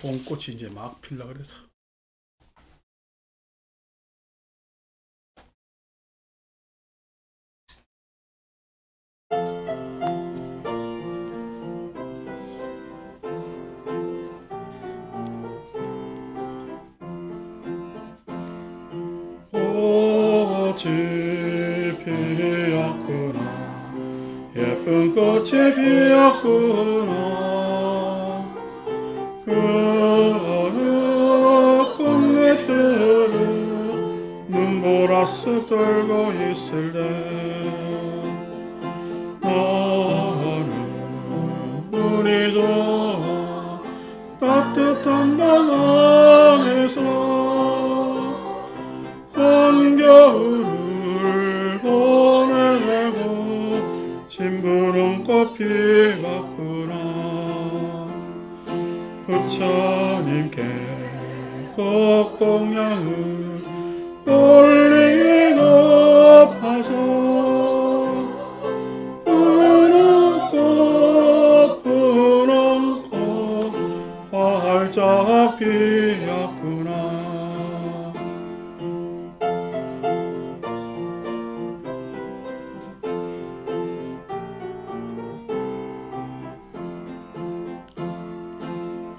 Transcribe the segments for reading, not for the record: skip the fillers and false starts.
봄꽃이 이제 막 필라 그래서. 꽃이 피었구나. 예쁜 꽃이 피었구나. 그 어느 꽃잎들은 눈보라스 떨고 있을 때 나는 운이 좋아 따뜻한 방 안에서 한겨울을 보내고 심부름 꽃 피웠구나. 부처님께 꽃공양을 올리고파서 푸른 꽃 활짝 피었구나.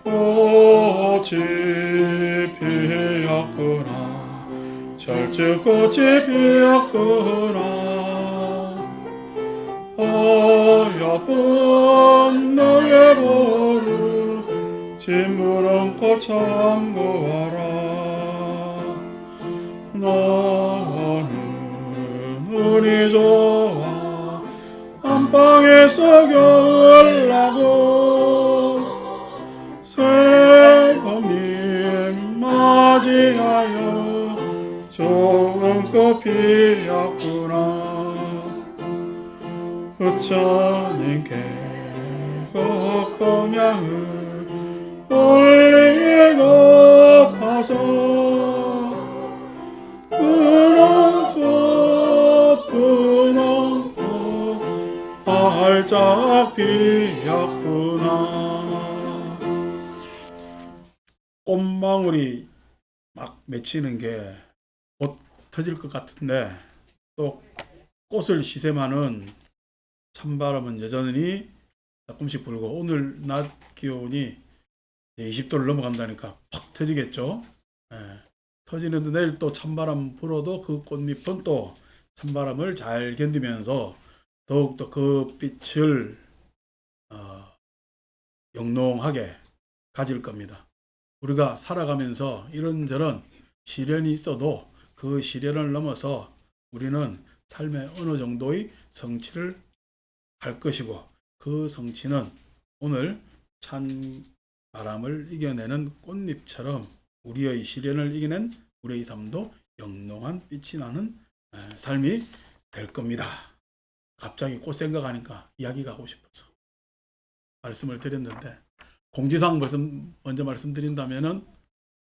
꽃이 피었구나. 철쭉꽃이 피었구나. 어여쁜 너의 보루 진부름꽃 참고하라. 너는 운이 좋아 안방에서 겨울 나고 새봄님 맞이하여 좋은 꽃 피었구나. 부처님께 꽃공양을 올리고파서 푸른 꽃 활짝 피었구나. 꽃망울이 막 맺히는 게 곧 터질 것 같은데 또 꽃을 시샘하는 찬바람은 여전히 조금씩 불고 오늘 낮 기온이 20도를 넘어간다니까 팍 터지겠죠. 예, 터지는데 내일 또 찬바람 불어도 그 꽃잎은 또 찬바람을 잘 견디면서 더욱더 그 빛을 영롱하게 가질 겁니다. 우리가 살아가면서 이런저런 시련이 있어도 그 시련을 넘어서 우리는 삶의 어느 정도의 성취를 할 것이고 그 성취는 오늘 찬 바람을 이겨내는 꽃잎처럼 우리의 시련을 이겨낸 우리의 삶도 영롱한 빛이 나는 삶이 될 겁니다. 갑자기 꽃 생각하니까 이야기가 하고 싶어서 말씀을 드렸는데 공지사항 먼저 말씀드린다면은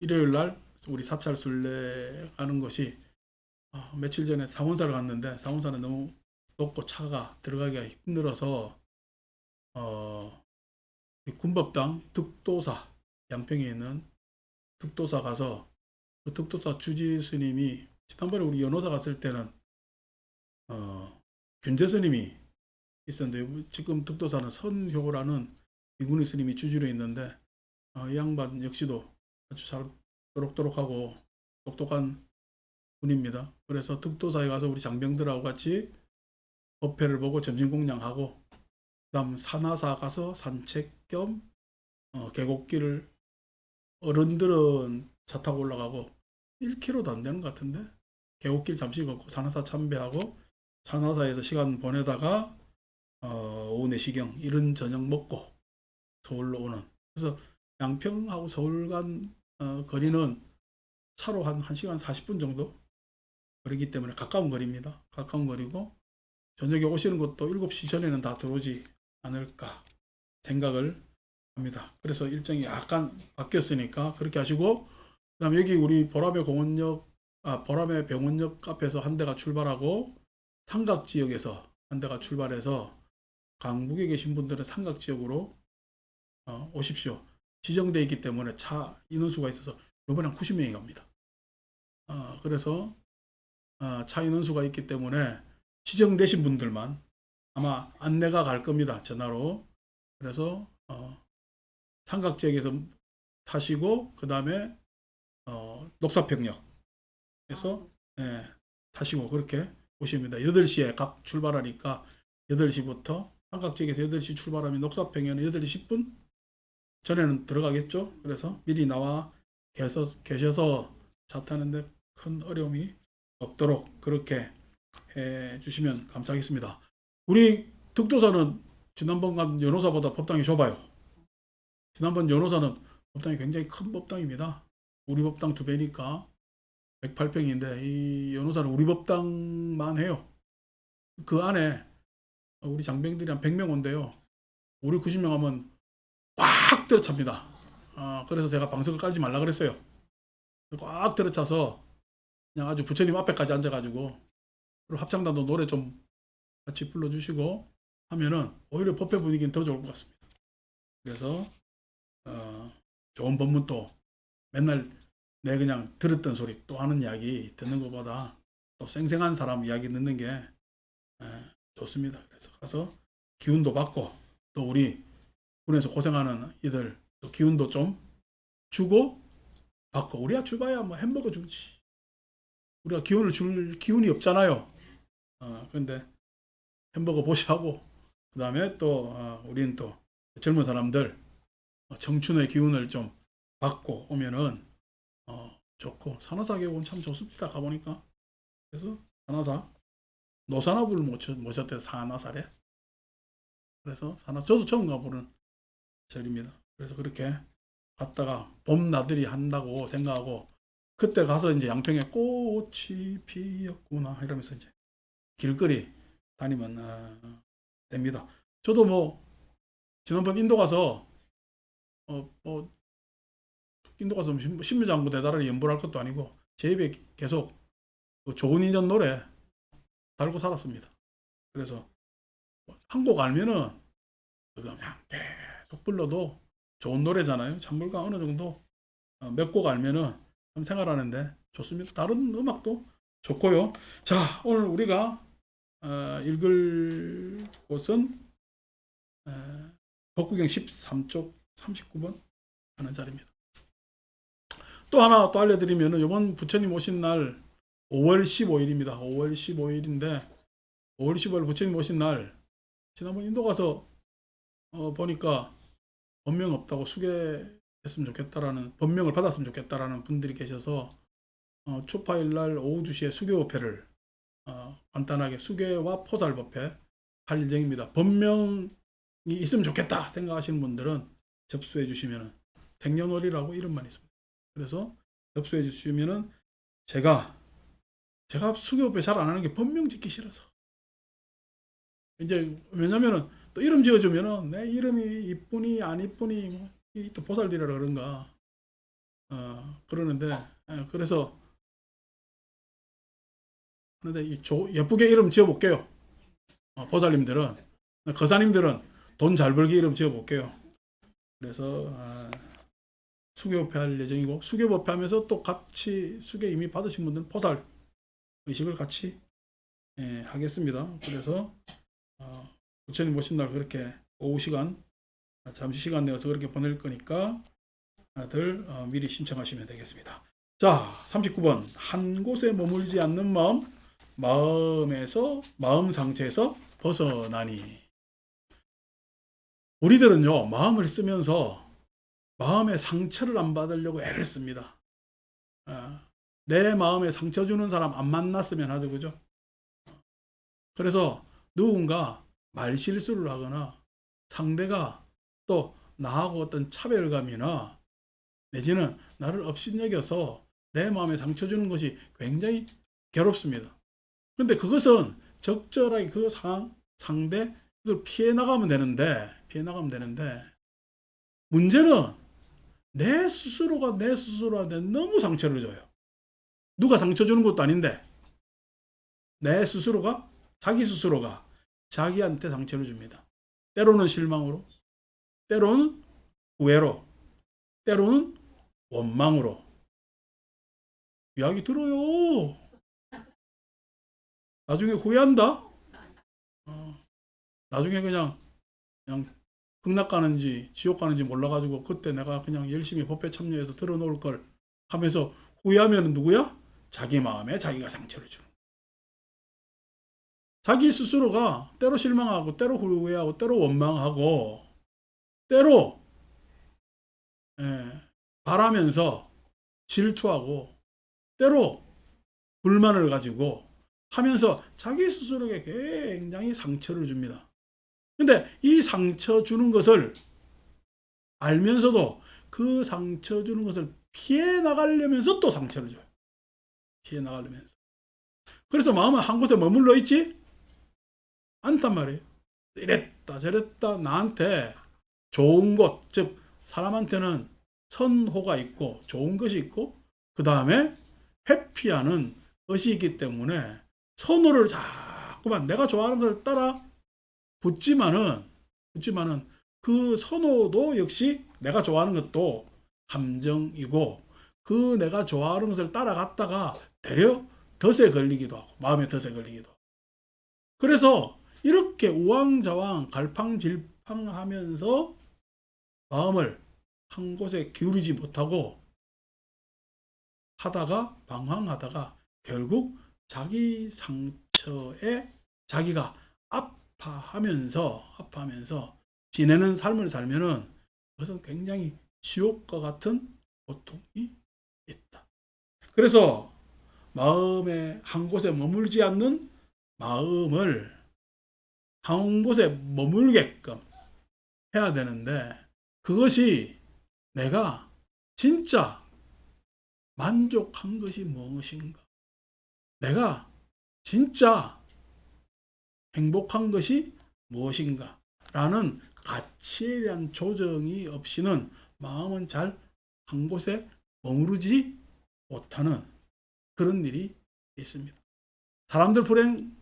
일요일 날 우리 사찰 순례 가는 것이 며칠 전에 상원사를 갔는데 상원사는 너무 높고 차가 들어가기가 힘들어서 군법당 득도사 양평에 있는 득도사 가서 그 득도사 주지 스님이 지난번에 우리 연호사 갔을 때는 균제 스님이 있었는데 지금 득도사는 선효라는 이군희 스님이 주지로 있는데 이 양반 역시도 아주 잘 또록또록하고 똑똑한 분입니다. 그래서 득도사에 가서 우리 장병들하고 같이 법회를 보고 점심공양하고 그다음 산하사 가서 산책 겸 계곡길을 어른들은 차 타고 올라가고 1km도 안 되는 것 같은데 계곡길 잠시 걷고 산하사 참배하고 산하사에서 시간 보내다가 오후 4시경 이른 저녁 먹고 서울로 오는. 그래서 양평하고 서울 간 거리는 차로 한 1시간 40분 정도 거리기 때문에 가까운 거리입니다. 가까운 거리고 저녁에 오시는 것도 7시 전에는 다 들어오지 않을까 생각을 합니다. 그래서 일정이 약간 바뀌었으니까 그렇게 하시고 그다음 여기 우리 보라매 병원역 앞에서 한 대가 출발하고 삼각 지역에서 한 대가 출발해서 강북에 계신 분들은 삼각 지역으로 오십시오. 지정되어 있기 때문에 차 인원수가 있어서 이번에 한 90명이 갑니다. 그래서 차 인원수가 있기 때문에 지정되신 분들만 아마 안내가 갈 겁니다. 전화로. 그래서 삼각지역에서 타시고 그 다음에 녹사평역에서 타시고 그렇게 오시면 됩니다. 8시에 각 출발하니까 8시부터 삼각지역에서 8시 출발하면 녹사평역은 8시 10분 전에는 들어가겠죠. 그래서 미리 나와 계셔서 차 타는데 큰 어려움이 없도록 그렇게 해 주시면 감사하겠습니다. 우리 득도사는 지난번 간 연호사보다 법당이 좁아요. 지난번 연호사는 법당이 굉장히 큰 법당입니다. 우리 법당 2배니까 108평인데 이 연호사는 우리 법당만 해요. 그 안에 우리 장병들이 한 100명 온대요. 우리 90명 하면 꽉 들어찹니다. 그래서 제가 방석을 깔지 말라 그랬어요. 꽉 들어차서 그냥 아주 부처님 앞에까지 앉아가지고 그리고 합창단도 노래 좀 같이 불러주시고 하면은 오히려 법회 분위기는 더 좋을 것 같습니다. 그래서 좋은 법문도 맨날 내 그냥 들었던 소리 또 하는 이야기 듣는 것보다 또 생생한 사람 이야기 듣는 게 좋습니다. 그래서 가서 기운도 받고 또 우리 군에서 고생하는 이들 또 기운도 좀 주고 받고 우리가 줘봐야 뭐 햄버거 주지. 우리가 기운을 줄 기운이 없잖아요. 그런데 햄버거 보시하고 그 다음에 또 우리는 또 젊은 사람들 청춘의 기운을 좀 받고 오면은 좋고 산하사 교육은 참 좋습니다. 가보니까 그래서 산하사 노산하부를 모셨대 산하사래. 그래서 저도 처음 가보는 절입니다. 그래서 그렇게 갔다가 봄 나들이 한다고 생각하고 그때 가서 이제 양평에 꽃이 피었구나 이러면서 이제 길거리 다니면 됩니다. 저도 뭐 지난번 인도 가서 인도 가서 신묘장구 대다라를 연보할 것도 아니고 제 입에 계속 그 좋은 인연 노래 달고 살았습니다. 그래서 한 곡 알면은 그냥 계속 불러도 좋은 노래잖아요. 찬물과 어느 정도 몇 곡 알면은 생활하는데 좋습니다. 다른 음악도 좋고요. 자, 오늘 우리가 읽을 곳은 법구경 13쪽 39번 하는 자리입니다. 또 하나 또 알려드리면은 이번 부처님 오신 날 5월 15일입니다. 5월 15일인데 5월 15일 부처님 오신 날 지난번 인도 가서 보니까 법명 없다고 수계했으면 좋겠다라는 법명을 받았으면 좋겠다라는 분들이 계셔서 초파일 날 오후 2시에 수계법회를 간단하게 수계와 포살법회 할 예정입니다. 법명이 있으면 좋겠다 생각하시는 분들은 접수해 주시면은 생년월일하고 이름만 있습니다. 그래서 접수해 주시면은 제가 수교법회 잘 안 하는 게 법명 짓기 싫어서 이제 왜냐면은 또 이름 지어주면은 내 이름이 이쁘니 안 이쁘니 뭐 또 보살들이라 그런가 그러는데 그래서 근데 예쁘게 이름 지어볼게요. 보살님들은 거사님들은 돈 잘 벌기 이름 지어볼게요. 그래서 수교법회 할 예정이고 수교법회 하면서 또 같이 수교 이미 받으신 분들은 포살 의식을 같이 하겠습니다. 그래서 부처님 오신 날 그렇게 오후 시간 잠시 시간 내어서 그렇게 보낼 거니까 다들 미리 신청하시면 되겠습니다. 자, 39번 한 곳에 머물지 않는 마음 상태에서 벗어나니. 우리들은요 마음을 쓰면서 마음의 상처를 안 받으려고 애를 씁니다. 내 마음에 상처 주는 사람 안 만났으면 하죠, 그죠? 그래서 누군가 말실수를 하거나 상대가 또 나하고 어떤 차별감이나 내지는 나를 업신여겨서 내 마음에 상처 주는 것이 굉장히 괴롭습니다. 그런데 그것은 적절하게 그 상대 그걸 피해 나가면 되는데 문제는 내 스스로가 내 스스로한테 너무 상처를 줘요. 누가 상처 주는 것도 아닌데 내 스스로가 자기 스스로가 자기한테 상처를 줍니다. 때로는 실망으로, 때로는 후회로, 때로는 원망으로. 이야기 들어요. 나중에 후회한다. 나중에 그냥 극락 가는지 지옥 가는지 몰라가지고 그때 내가 그냥 열심히 법회 참여해서 들어놓을 걸 하면서 후회하면 누구야? 자기 마음에 자기가 상처를 주는. 자기 스스로가 때로 실망하고 때로 후회하고 때로 원망하고 때로 바라면서 질투하고 때로 불만을 가지고 하면서 자기 스스로에게 굉장히 상처를 줍니다. 근데 이 상처 주는 것을 알면서도 그 상처 주는 것을 피해 나가려면서 또 상처를 줘요. 피해 나가려면서. 그래서 마음은 한 곳에 머물러 있지 않단 말이에요. 이랬다 저랬다 나한테 좋은 것, 즉 사람한테는 선호가 있고 좋은 것이 있고 그 다음에 회피하는 것이 있기 때문에 선호를 자꾸만 내가 좋아하는 걸 따라 붙지만은 그 선호도 역시 내가 좋아하는 것도 감정이고 그 내가 좋아하는 것을 따라갔다가 되려 덫에 걸리기도 하고 마음에 덫에 걸리기도 하고 그래서 이렇게 우왕좌왕 갈팡질팡하면서 마음을 한 곳에 기울이지 못하고 하다가 방황하다가 결국 자기 상처에 자기가 아파하면서 지내는 삶을 살면은 그것은 굉장히 지옥과 같은 고통이 있다. 그래서 마음에 한 곳에 머물지 않는 마음을 한 곳에 머물게끔 해야 되는데 그것이 내가 진짜 만족한 것이 무엇인가? 내가 진짜 행복한 것이 무엇인가? 라는 가치에 대한 조정이 없이는 마음은 잘 한 곳에 머무르지 못하는 그런 일이 있습니다. 사람들 불행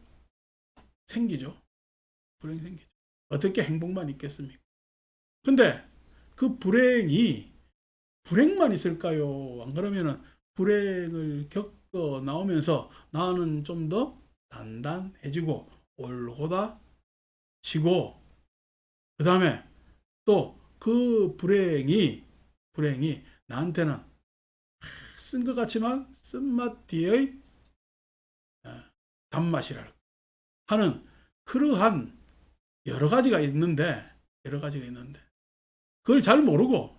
생기죠. 불행 생기죠. 어떻게 행복만 있겠습니까? 근데 그 불행만 있을까요? 안 그러면은 불행을 겪어 나오면서 나는 좀 더 단단해지고 올곧아지고 그 다음에 또 그 불행이 나한테는 쓴 것 같지만 쓴맛 뒤의 단맛이랄까 하는 그러한 여러 가지가 있는데 그걸 잘 모르고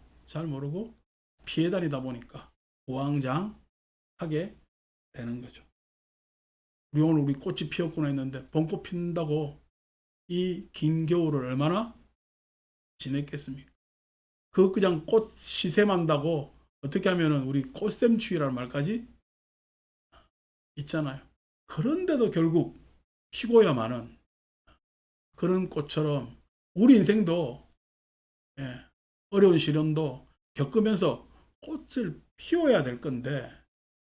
피해 다니다 보니까 우왕좌왕하게 되는 거죠. 우리 꽃이 피었구나 했는데 봄꽃 핀다고 이 긴 겨울을 얼마나 지냈겠습니까? 그냥 꽃 시샘한다고 어떻게 하면은 우리 꽃샘추위라는 말까지 있잖아요. 그런데도 결국 피고야만은 그런 꽃처럼 우리 인생도 어려운 시련도 겪으면서 꽃을 피워야 될 건데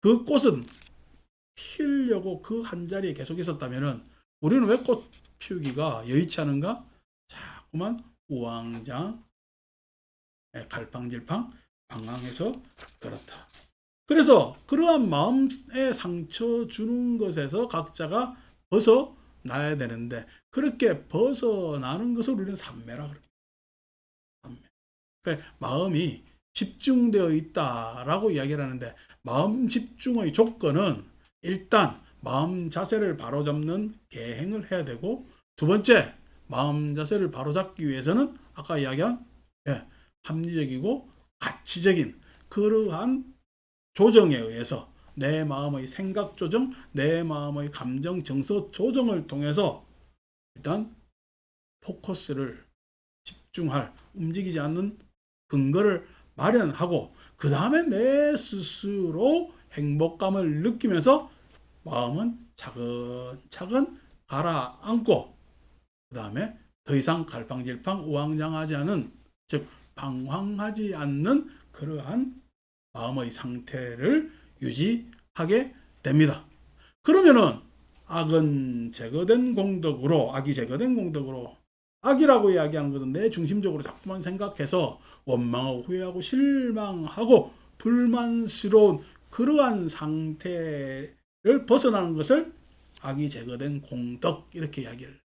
그 꽃은 피우려고 그 한 자리에 계속 있었다면은 우리는 왜 꽃 피우기가 여의치 않은가? 자꾸만 우왕좌왕 갈팡질팡 방황해서 그렇다. 그래서 그러한 마음에 상처 주는 것에서 각자가 벗어나야 되는데 그렇게 벗어나는 것을 우리는 삼매라 그럽니다. 그러니까 마음이 집중되어 있다라고 이야기를 하는데 마음 집중의 조건은 일단 마음 자세를 바로잡는 계행을 해야 되고 두 번째 마음 자세를 바로잡기 위해서는 아까 이야기한 합리적이고 가치적인 그러한 조정에 의해서 내 마음의 생각 조정, 내 마음의 감정 정서 조정을 통해서 일단 포커스를 집중할 움직이지 않는 근거를 마련하고 그 다음에 내 스스로 행복감을 느끼면서 마음은 차근차근 가라앉고 그 다음에 더 이상 갈팡질팡 우왕좌왕하지 않은 즉 방황하지 않는 그러한 마음의 상태를 유지하게 됩니다. 그러면은 악이 제거된 공덕으로 악이라고 이야기하는 것은 내 중심적으로 자꾸만 생각해서 원망하고 후회하고 실망하고 불만스러운 그러한 상태를 벗어나는 것을 악이 제거된 공덕, 이렇게 이야기를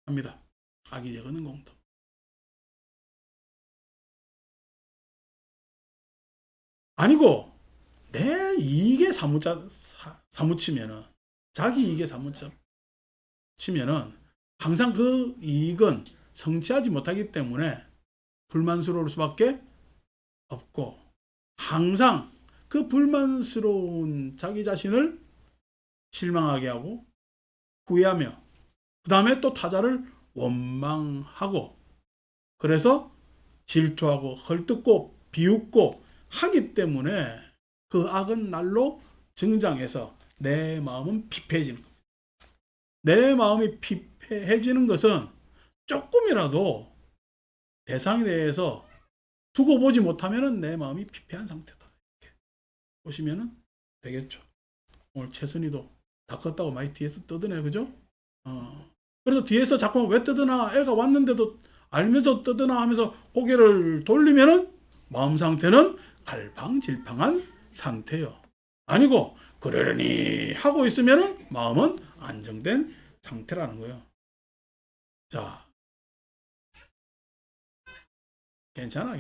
합니다. 악이 제거된 공덕. 아니고 내 이익에 사무치면은, 자기 이익에 사무치면은 항상 그 이익은 성취하지 못하기 때문에 불만스러울 수밖에 없고, 항상 그 불만스러운 자기 자신을 실망하게 하고 후회하며, 그 다음에 또 타자를 원망하고, 그래서 질투하고 헐뜯고 비웃고 하기 때문에 그 악은 날로 증장해서 내 마음은 피폐해지는 겁니다. 내 마음이 피폐해지는 것은 조금이라도 대상에 대해서 두고 보지 못하면 내 마음이 피폐한 상태다, 이렇게 보시면 되겠죠. 오늘 최선희도 다 컸다고 많이 뒤에서 떠드네, 그죠? 그래서 뒤에서 자꾸 왜 떠드나, 애가 왔는데도 알면서 떠드나 하면서 고개를 돌리면은 마음 상태는 갈팡질팡한 상태요. 아니고 그러려니 하고 있으면은 마음은 안정된 상태라는 거예요. 자, 괜찮아.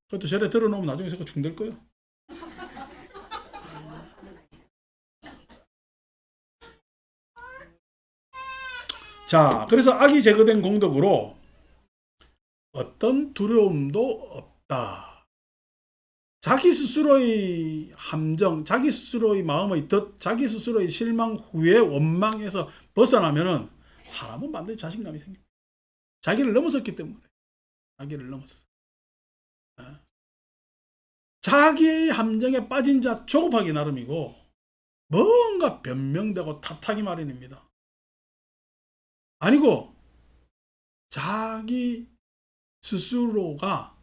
그것도 저래 들어놓으면 나중에 저거 중될 거예요. 자, 그래서 악이 제거된 공덕으로 어떤 두려움도 없다. 자기 스스로의 함정, 자기 스스로의 마음의 덫, 자기 스스로의 실망, 후회, 원망에서 벗어나면은 사람은 반드시 자신감이 생깁니다. 자기를 넘어섰기 때문에. 자기를 넘어섰어요. 자기의 함정에 빠진 자 조급하기 나름이고, 뭔가 변명되고 탓하기 마련입니다. 아니고 자기 스스로가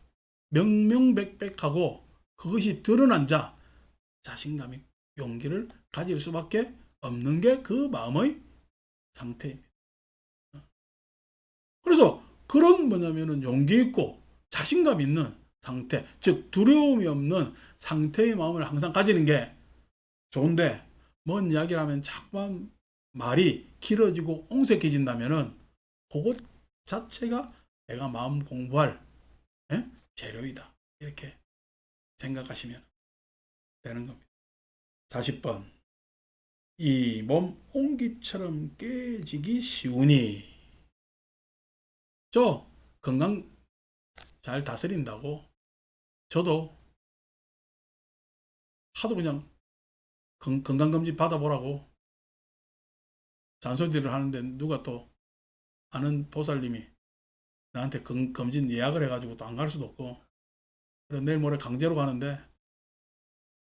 명명백백하고 그것이 드러난 자, 자신감이, 용기를 가질 수밖에 없는 게 그 마음의 상태입니다. 그래서 그런 뭐냐면은 용기 있고 자신감 있는 상태, 즉 두려움이 없는 상태의 마음을 항상 가지는 게 좋은데, 뭔 이야기를 하면 자꾸만 말이 길어지고 옹색해진다면은 그것 자체가 내가 마음 공부할 재료이다, 이렇게 생각하시면 되는 겁니다. 40번. 이 몸 옹기처럼 깨지기 쉬우니. 저 건강 잘 다스린다고 저도 하도 그냥 건강검진 받아보라고 잔소리를 하는데, 누가 또 아는 보살님이 나한테 검진 예약을 해가지고 또 안 갈 수도 없고, 그래서 내일 모레 강제로 가는데,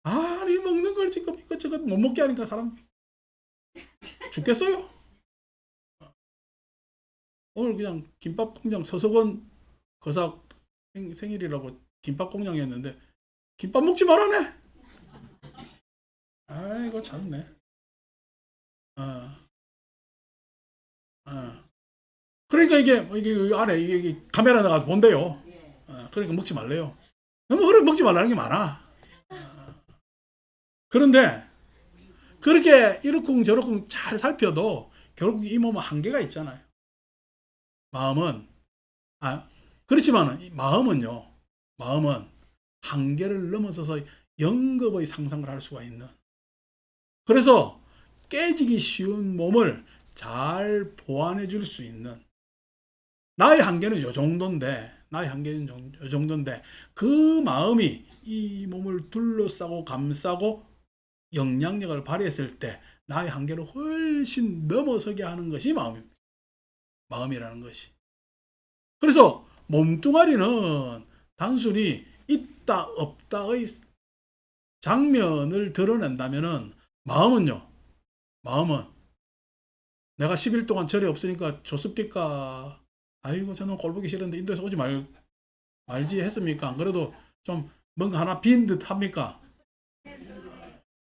아니 먹는 걸 지금 이것저것 못 먹게 하니까 사람 죽겠어요. 오늘 그냥 김밥 공장 서석원 거사 생일이라고 김밥 공장이었는데 김밥 먹지 말라네. 아이고 참네. 그러니까 이게 안에 이게 카메라 나가 본대요. 그러니까 먹지 말래요. 너무 그래 먹지 말라는 게 많아. 그런데 그렇게 이러쿵저러쿵 잘 살펴도 결국 이 몸은 한계가 있잖아요. 마음은 그렇지만 마음은요. 마음은 한계를 넘어서서 영겁의 상상을 할 수가 있는. 그래서 깨지기 쉬운 몸을 잘 보완해 줄 수 있는, 나의 한계는 요 정도인데, 그 마음이 이 몸을 둘러싸고 감싸고 영향력을 발휘했을 때 나의 한계를 훨씬 넘어서게 하는 것이 마음입니다. 마음이라는 것이. 그래서 몸뚱아리는 단순히 있다 없다의 장면을 드러낸다면은, 마음은요. 마음은 내가 10일 동안 절에 없으니까 조습니까? 아이고 저는 꼴보기 싫은데 인도에서 오지 말지 했습니까? 그래도 좀 뭔가 하나 빈 듯 합니까?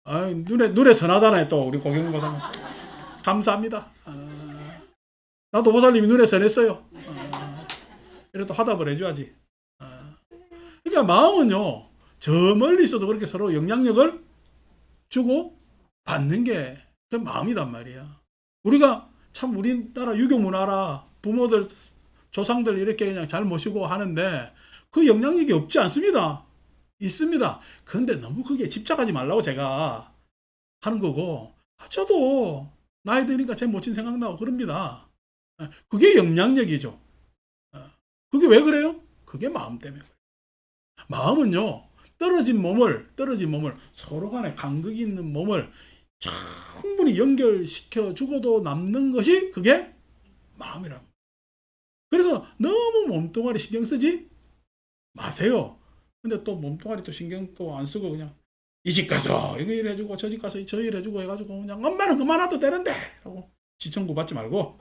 눈에 선하잖아요. 또 우리 고경보사님 감사합니다. 나도 보살님이 눈에 선했어요. 이렇게 또 화답을 해줘야지. 그러니까 마음은요, 저 멀리 있어도 그렇게 서로 영향력을 주고 받는 게 그 마음이단 말이야. 우리가 참 우리나라 유교 문화라 부모들, 조상들 이렇게 그냥 잘 모시고 하는데 그 영향력이 없지 않습니다. 있습니다. 그런데 너무 그게 집착하지 말라고 제가 하는 거고, 저도 나이 드니까 제 모친 생각나고 그럽니다. 그게 영향력이죠. 그게 왜 그래요? 그게 마음 때문에 그래요. 마음은요, 떨어진 몸을 서로 간에 간극이 있는 몸을 충분히 연결시켜 주고도 남는 것이 그게 마음이라고. 그래서 너무 몸뚱아리 신경 쓰지 마세요. 근데 또 몸뚱아리 또 신경 또 안 쓰고 그냥 이 집 가서 이거 일 해주고 저 집 가서 저 일 해주고 해가지고 그냥 엄마는 그만둬도 되는데 라고 지청구 받지 말고,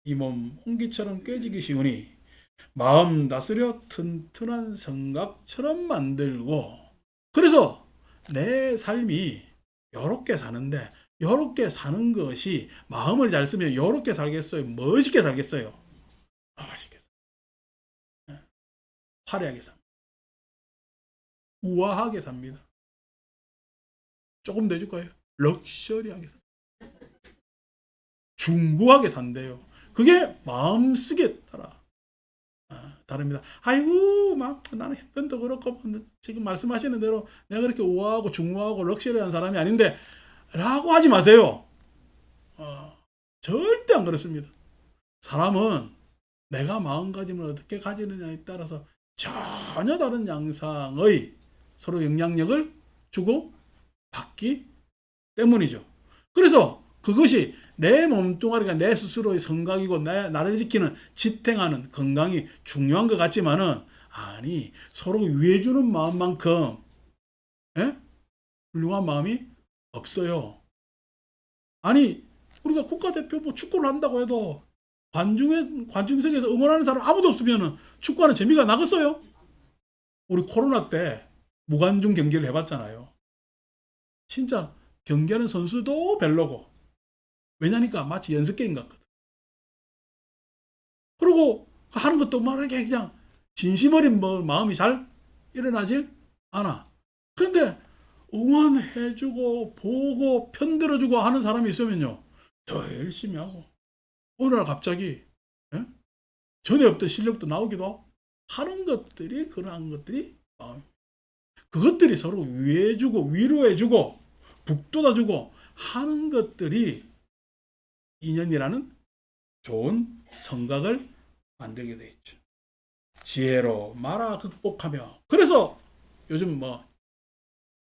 이 몸 홍기처럼 깨지기 쉬우니 마음 다스려 튼튼한 성각처럼 만들고. 그래서 내 삶이 요렇게 사는데, 요렇게 사는 것이 마음을 잘 쓰면 요렇게 살겠어요? 멋있게 살겠어요? 멋있게 삽니다. 화려하게 삽니다. 우아하게 삽니다. 조금 더 해줄 거예요. 럭셔리하게 삽니다. 중후하게 산대요. 그게 마음쓰기에 따라 다릅니다. 아이고, 막 나는 형편도 그렇고 지금 말씀하시는 대로 내가 그렇게 우아하고 중후하고 럭셔리한 사람이 아닌데 라고 하지 마세요. 절대 안 그렇습니다. 사람은 내가 마음가짐을 어떻게 가지느냐에 따라서 전혀 다른 양상의 서로 영향력을 주고 받기 때문이죠. 그래서 그것이 내 몸뚱아리가 내 스스로의 성각이고 나를 지키는 지탱하는 건강이 중요한 것 같지만은, 아니, 서로 위해주는 마음만큼 훌륭한 마음이 없어요. 아니, 우리가 국가대표 뭐 축구를 한다고 해도 관중석에서 응원하는 사람 아무도 없으면 축구하는 재미가 나겠어요? 우리 코로나 때 무관중 경기를 해봤잖아요. 진짜 경기하는 선수도 별로고, 왜냐니까 마치 연습 게임 같거든. 그리고 하는 것도 말하게 그냥 진심 어린 마음이 잘 일어나질 않아. 근데 응원해주고 보고 편들어주고 하는 사람이 있으면요, 더 열심히 하고 어느 날 갑자기 전에 없던 실력도 나오기도 하는 것들이, 그러한 것들이 그것들이 서로 위해주고 위로해주고 북돋아주고 하는 것들이 인연이라는 좋은 성각을 만들게 돼 있죠. 지혜로 말아 극복하며. 그래서 요즘 뭐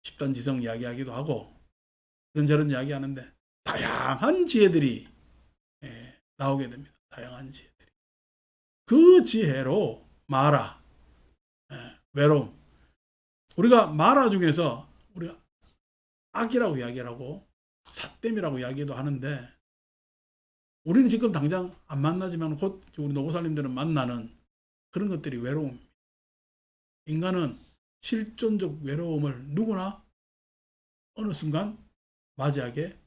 집단지성 이야기하기도 하고 이런저런 이야기하는데 다양한 지혜들이 나오게 됩니다. 다양한 지혜들이. 그 지혜로 마라, 외로움. 우리가 마라 중에서 우리가 악이라고 이야기를 하고 삿됨이라고 이야기도 하는데, 우리는 지금 당장 안 만나지만 곧 우리 노보살님들은 만나는 그런 것들이 외로움. 인간은 실존적 외로움을 누구나 어느 순간 맞이하게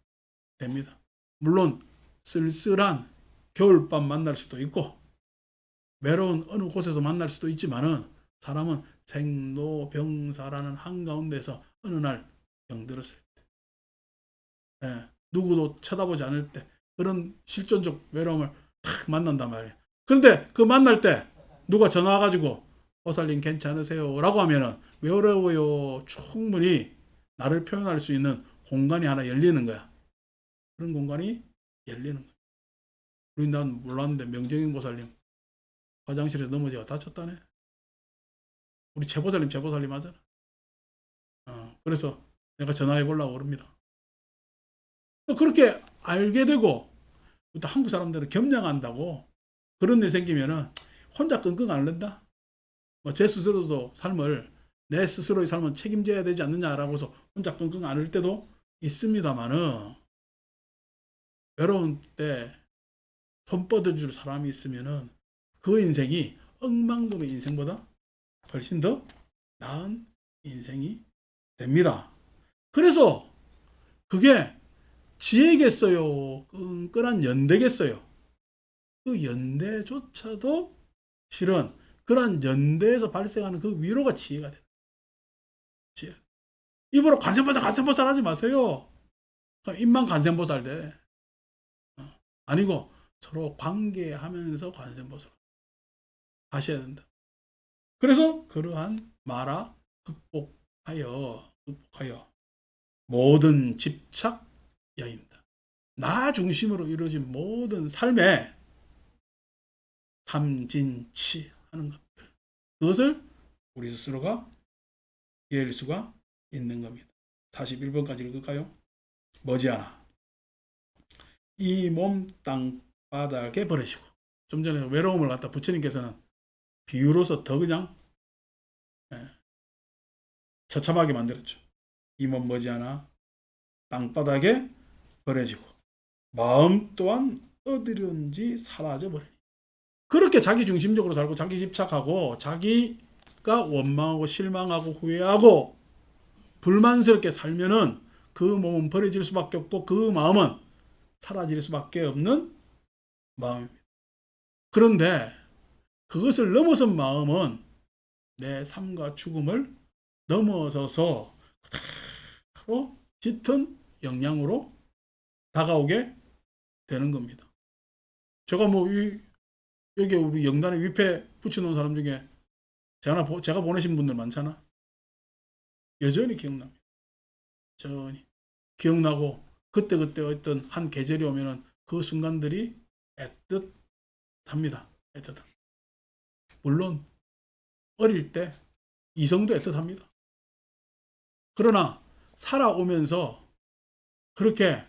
됩니다. 물론 쓸쓸한 겨울밤 만날 수도 있고 외로운 어느 곳에서 만날 수도 있지만은, 사람은 생로병사라는 한가운데서 어느 날 병들었을 때, 누구도 쳐다보지 않을 때 그런 실존적 외로움을 탁 만난단 말이에요. 그런데 그 만날 때 누가 전화 와가지고 보살님 괜찮으세요? 라고 하면은 외로워요. 충분히 나를 표현할 수 있는 공간이 하나 열리는 거야. 그런 공간이 열리는 거야. 우리 난 몰랐는데 명정인 보살님 화장실에서 넘어져 다쳤다네. 우리 최보살님 하잖아. 그래서 내가 전화해 보려고 그럽니다. 그렇게 알게 되고, 또 한국 사람들은 겸양한다고 그런 일 생기면은 혼자 끙끙 앓는다. 뭐 제 스스로도 내 스스로의 삶은 책임져야 되지 않느냐라고 해서 혼자 끙끙 앓을 때도 있습니다만은, 외로운 때 손 뻗어줄 사람이 있으면은 그 인생이 억만금의 인생보다 훨씬 더 나은 인생이 됩니다. 그래서 그게 지혜겠어요? 끈끈한 연대겠어요? 그 연대조차도 실은 그러한 연대에서 발생하는 그 위로가 지혜가 돼요. 지혜. 입으로 관세음보살 하지 마세요. 입만 관세음보살 돼. 아니고 서로 관계하면서 관세음보살 하셔야 된다. 그래서 그러한 마라 극복하여 모든 집착 여인다. 나 중심으로 이루어진 모든 삶에 탐진치하는 것들, 그것을 우리 스스로가 이해할 수가 있는 겁니다. 41번까지 읽을까요? 머지않아 이 몸 땅바닥에 버리시고, 좀 전에 외로움을 갖다 부처님께서는 비유로서 더 그냥 처참하게 만들었죠. 이 몸 머지않아 땅바닥에 버려지고 마음 또한 어디론지 사라져 버리니. 그렇게 자기 중심적으로 살고 자기 집착하고 자기가 원망하고 실망하고 후회하고 불만스럽게 살면은 그 몸은 버려질 수밖에 없고 그 마음은 사라질 수밖에 없는 마음입니다. 그런데 그것을 넘어선 마음은 내 삶과 죽음을 넘어서서 그대로 짙은 영향으로 다가오게 되는 겁니다. 제가 여기 우리 영단에 위패 붙여놓은 사람 중에 제가 보내신 분들 많잖아. 여전히 기억납니다. 여전히 기억나고 그때 어떤 한 계절이 오면은 그 순간들이 애틋합니다. 애틋합니다. 물론 어릴 때 이성도 애틋합니다. 그러나 살아오면서 그렇게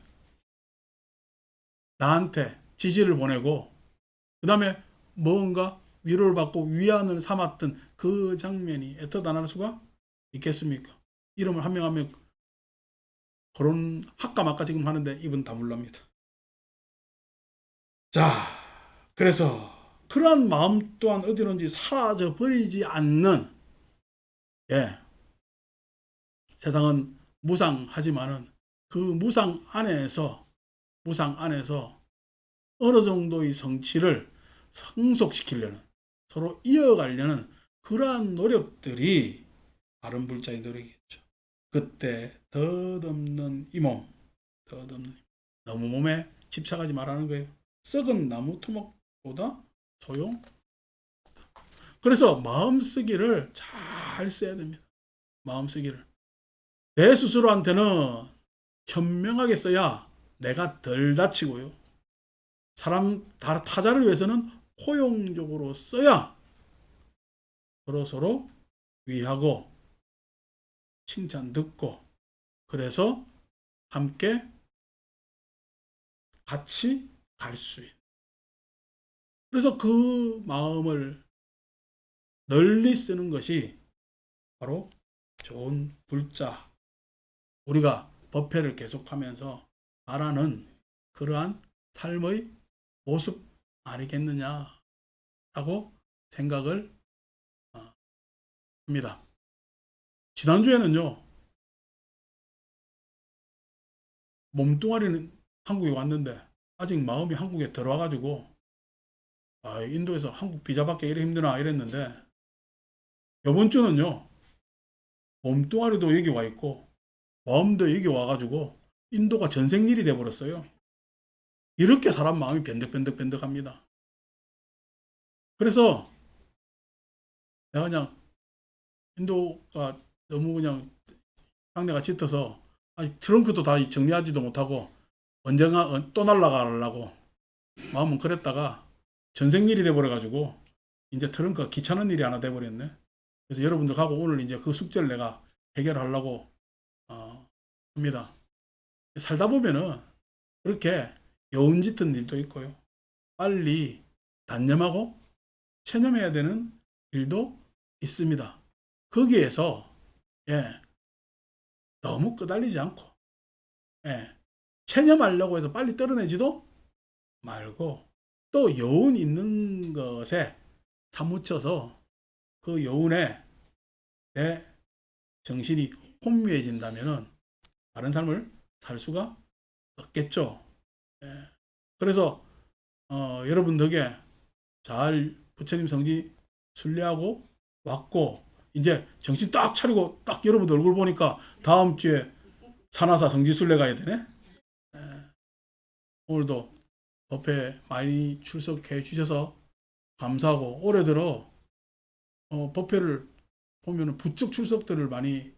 나한테 지지를 보내고 그 다음에 뭔가 위로를 받고 위안을 삼았던 그 장면이 애틋 안 할 수가 있겠습니까? 이름을 한 명 한 명 그런 학과막과 지금 하는데 입은 다물랍니다. 자, 그래서 그러한 마음 또한 어디론지 사라져 버리지 않는, 세상은 무상하지만은 그 무상 안에서 어느 정도의 성취를 성속시키려는, 서로 이어가려는 그러한 노력들이 바른 불자의 노력이겠죠. 그때 덧없는 이 몸, 너무 몸에 집착하지 말라는 거예요. 썩은 나무 토막보다 소용. 그래서 마음쓰기를 잘 써야 됩니다. 마음쓰기를 내 스스로한테는 현명하게 써야 내가 덜 다치고요. 타자를 위해서는 포용적으로 써야 서로 위하고 칭찬 듣고, 그래서 함께 같이 갈 수 있는. 그래서 그 마음을 널리 쓰는 것이 바로 좋은 불자, 우리가 법회를 계속하면서 말하는 그러한 삶의 모습 아니겠느냐라고 생각을 합니다. 지난주에는요, 몸뚱아리는 한국에 왔는데 아직 마음이 한국에 들어와가지고 인도에서 한국 비자 받기 이래 힘드나 이랬는데, 이번 주는요, 몸뚱아리도 여기 와 있고 마음도 여기 와가지고 인도가 전생일이 돼버렸어요. 이렇게 사람 마음이 변덕합니다. 그래서 내가 그냥 인도가 너무 그냥 상대가 짙어서 아직 트렁크도 다 정리하지도 못하고 언젠가 또 날아가려고 마음은 그랬다가 전생일이 돼버려가지고 이제 트렁크가 귀찮은 일이 하나 돼버렸네. 그래서 여러분들하고 오늘 이제 그 숙제를 내가 해결하려고 합니다. 살다 보면은 그렇게 여운 짙은 일도 있고요. 빨리 단념하고 체념해야 되는 일도 있습니다. 거기에서 너무 끄달리지 않고 체념하려고 해서 빨리 떨어내지도 말고, 또 여운 있는 것에 사무쳐서 그 여운에 내 정신이 혼미해진다면은 다른 삶을 살 수가 없겠죠. 그래서 여러분 덕에 잘 부처님 성지 순례하고 왔고, 이제 정신 딱 차리고 딱 여러분 얼굴 보니까 다음 주에 산하사 성지 순례 가야 되네. 오늘도 법회 많이 출석해 주셔서 감사하고, 올해 들어 법회를 보면 부쩍 출석들을 많이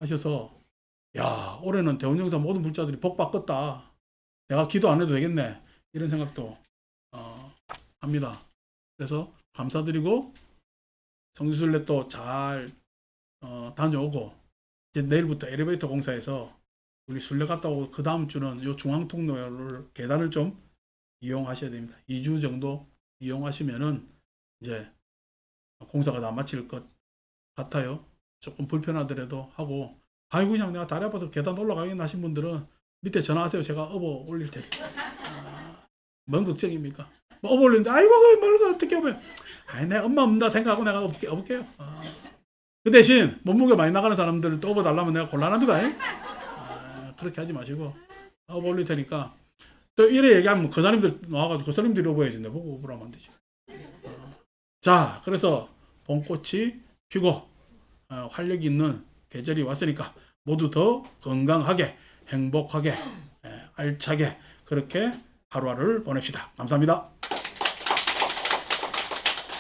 하셔서, 야, 올해는 대원영사 모든 불자들이 복 받겠다, 내가 기도 안 해도 되겠네, 이런 생각도 합니다. 그래서 감사드리고, 성지순례 또 잘 다녀오고, 이제 내일부터 엘리베이터 공사에서 우리 순례 갔다 오고, 그 다음 주는 요 중앙통로를 계단을 좀 이용하셔야 됩니다. 2주 정도 이용하시면은 이제 공사가 다 마칠 것 같아요. 조금 불편하더라도 하고, 아이고 그냥 내가 다리 아파서 계단 올라가겠나 하신 분들은 밑에 전화하세요. 제가 업어 올릴 테니까. 뭔 걱정입니까? 뭐 업어 올리는데 아이고 뭘 어떻게 하면, 아이 내 엄마 없다 생각하고 내가 업을게요. 그 대신 몸무게 많이 나가는 사람들을 또 업어 달라면 내가 곤란합니다. 그렇게 하지 마시고 업어 올릴 테니까. 또 이래 얘기하면 그 사람들 나와가지고 그 사람들이 업어야지, 내 보고 업으라면 안 되지. 자, 그래서 봄꽃이 피고 활력 있는 계절이 왔으니까 모두 더 건강하게, 행복하게, 알차게 그렇게 하루하루를 보냅시다. 감사합니다.